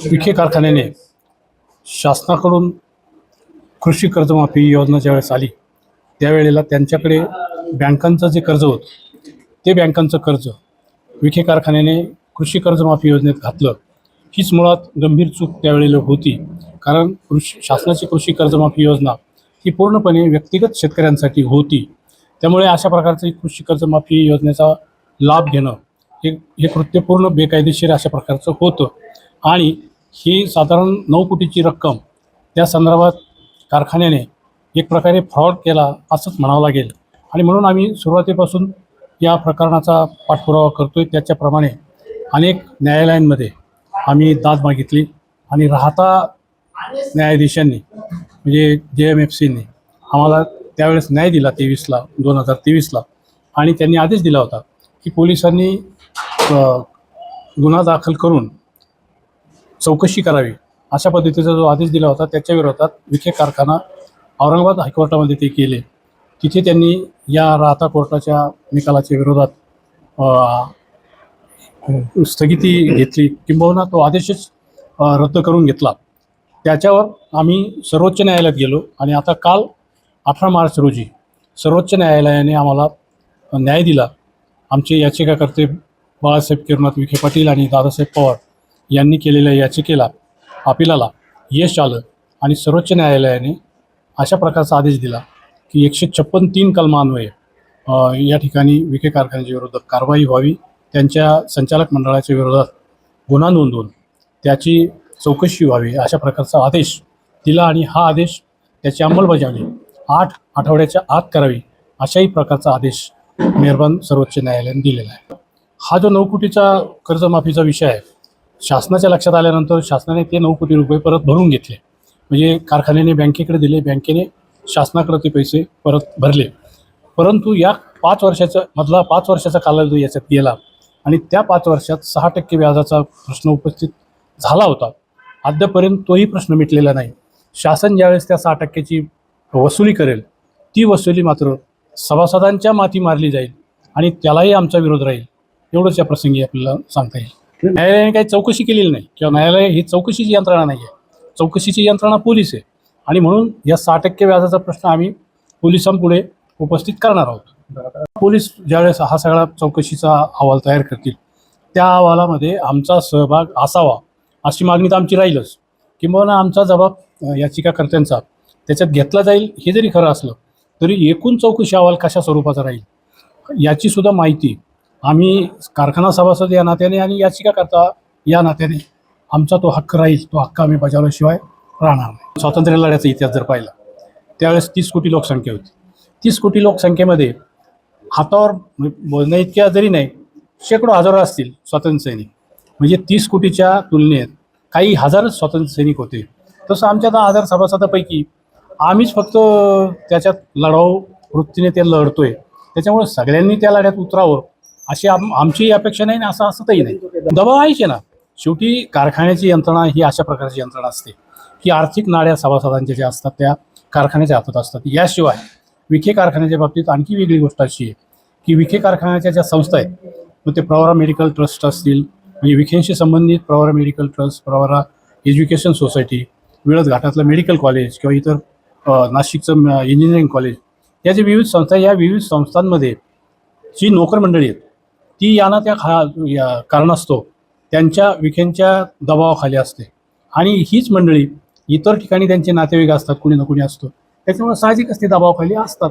विखे कारखान्याने शासनाकडून कृषी कर्जमाफी योजना ज्यावेळेस आली त्यावेळेला त्यांच्याकडे बँकांचं जे कर्ज होतं ते बँकांचं कर्ज विखे कारखान्याने कृषी कर्जमाफी योजनेत घातलं. हीच मुळात गंभीर चूक त्यावेळेला होती. कारण शासनाची कृषी कर्जमाफी योजना ही पूर्णपणे व्यक्तिगत शेतकऱ्यांसाठी होती. त्यामुळे अशा प्रकारची कृषी कर्जमाफी योजनेचा लाभ घेणं हे कृत्य पूर्ण बेकायदेशीर अशा प्रकारचं होतं. आणि ही साधारण 9 कोटीची रक्कम त्या संदर्भात कारखान्याने एक प्रकारे फ्रॉड केला असंच म्हणावं लागेल. आणि म्हणून आम्ही सुरुवातीपासून या प्रकरणाचा पाठपुरावा करतोय. त्याच्याप्रमाणे अनेक न्यायालयांमध्ये आम्ही दाद मागितली आणि राहता न्यायाधीशांनी म्हणजे JMFCने आम्हाला त्यावेळेस न्याय दिला 2023ला. आणि त्यांनी आदेश दिला होता की पोलिसांनी गुन्हा दाखल करून चौकशी करावी अशा पद्धतीचा जो आदेश दिला होता त्याच्या विरोधात विखे कारखाना औरंगाबाद हायकोर्टामध्ये ते केले. तिथे त्यांनी या राहता कोर्टाच्या निकालाच्या विरोधात स्थगिती घेतली किंबहुना तो आदेशच रद्द करून घेतला. त्याच्यावर आम्ही सर्वोच्च न्यायालयात गेलो आणि आता काल 18 मार्च रोजी सर्वोच्च न्यायालयाने आम्हाला न्याय दिला. आमचे याचिकाकर्ते बाळासाहेब किरणनाथ विखे पाटील आणि दादासाहेब पवार यांनी केलेल्या याचिकेला अपिलाला यश आलं आणि सर्वोच्च न्यायालयाने अशा प्रकारचा आदेश दिला की 156(3) कलमान्वये या ठिकाणी विखे कारखान्याच्या विरोधात कारवाई व्हावी. त्यांच्या संचालक मंडळाच्या विरोधात गुन्हा नोंदवून त्याची चौकशी व्हावी अशा प्रकारचा आदेश दिला. आणि हा आदेश त्याची अंमलबजावणी 8 आठवड्याच्या आत करावी अशाही प्रकारचा आदेश मेहरबान सर्वोच्च न्यायालयाने दिलेला आहे. हा जो 9 कोटीचा कर्जमाफीचा विषय आहे शासनाच्या लक्षात आल्यानंतर शासनाने ते 9 कोटी रुपये परत भरून घेतले. म्हणजे कारखान्याने बँकेकडे दिले, बँकेने शासनाकडे ते पैसे परत भरले. परंतु या 5 वर्षाचा कालावधी याच्यात गेला आणि त्या 5 वर्षात 6% व्याजाचा प्रश्न उपस्थित झाला होता. अद्यापर्यंत तोही प्रश्न मिटलेला नाही. शासन ज्यावेळेस त्या 6%ची वसुली करेल ती वसुली मात्र सभासदांच्या माथी मारली जाईल आणि त्यालाही आमचा विरोध राहील. एवढंच या प्रसंगी आपल्याला सांगता येईल. न्यायालयाने काही चौकशी केलेली नाही किंवा न्यायालय ही चौकशीची यंत्रणा नाही आहे. चौकशीची यंत्रणा पोलीस आहे आणि म्हणून या 6% व्याजाचा प्रश्न आम्ही पोलिसांपुढे उपस्थित करणार आहोत. पोलीस ज्यावेळेस हा सगळा चौकशीचा अहवाल तयार करतील त्या अहवालामध्ये आमचा सहभाग असावा अशी मागणी तर आमची राहीलच. किंबहुना आमचा जबाब याचिकाकर्त्यांचा त्याच्यात घेतला जाईल. हे जरी खरं असलं तरी एकूण चौकशी अहवाल कशा स्वरूपाचा राहील याचीसुद्धा माहिती आम्ही कारखाना सभासद या नात्याने आणि याचिकाकर्ता या नात्याने आमचा तो हक्क राहील. तो हक्क आम्ही बजावल्याशिवाय राहणार नाही. स्वातंत्र्य लढ्याचा इतिहास जर पाहिला त्यावेळेस 30 कोटी लोकसंख्या होती. 30 कोटी लोकसंख्येमध्ये हातावर बोलण्या इतक्या जरी नाही शेकडो हजारो असतील स्वातंत्र्य सैनिक. म्हणजे 30 कोटीच्या तुलनेत काही हजारच स्वातंत्र्य सैनिक होते. तसं आमच्या 10,000 सभासदापैकी आम्हीच फक्त त्याच्यात लढाऊ वृत्तीने ते लढतोय. त्याच्यामुळे सगळ्यांनी त्या लढ्यात उतरावं अशी आमची अपेक्षा नाही ना असं असतही नाही. दबाव आहेच ना. शेवटी कारखान्याची यंत्रणा ही अशा प्रकारची यंत्रणा असते की आर्थिक नाड्या सभासदांच्या ज्या असतात त्या कारखान्याच्या हातात असतात. याशिवाय विखे कारखान्याच्या बाबतीत आणखी वेगळी गोष्ट अशी आहे की विखे कारखान्याच्या ज्या संस्था आहेत मग ते प्रवरा मेडिकल ट्रस्ट असतील म्हणजे विखेंशी संबंधित Pravara medical trust, Pravara education society, Vilad घाटातलं मेडिकल कॉलेज किंवा इतर नाशिकचं इंजिनिअरिंग कॉलेज या जे विविध संस्था या विविध संस्थांमध्ये जी नोकर मंडळी आहेत ती यांना त्या कारणास्तव त्यांच्या विखेंच्या दबावाखाली असते. आणि हीच मंडळी इतर ठिकाणी त्यांचे नातेवाईक असतात, कुणी ना कुणी असतो. त्याच्यामुळे साहजिकच ते दबावाखाली असतात.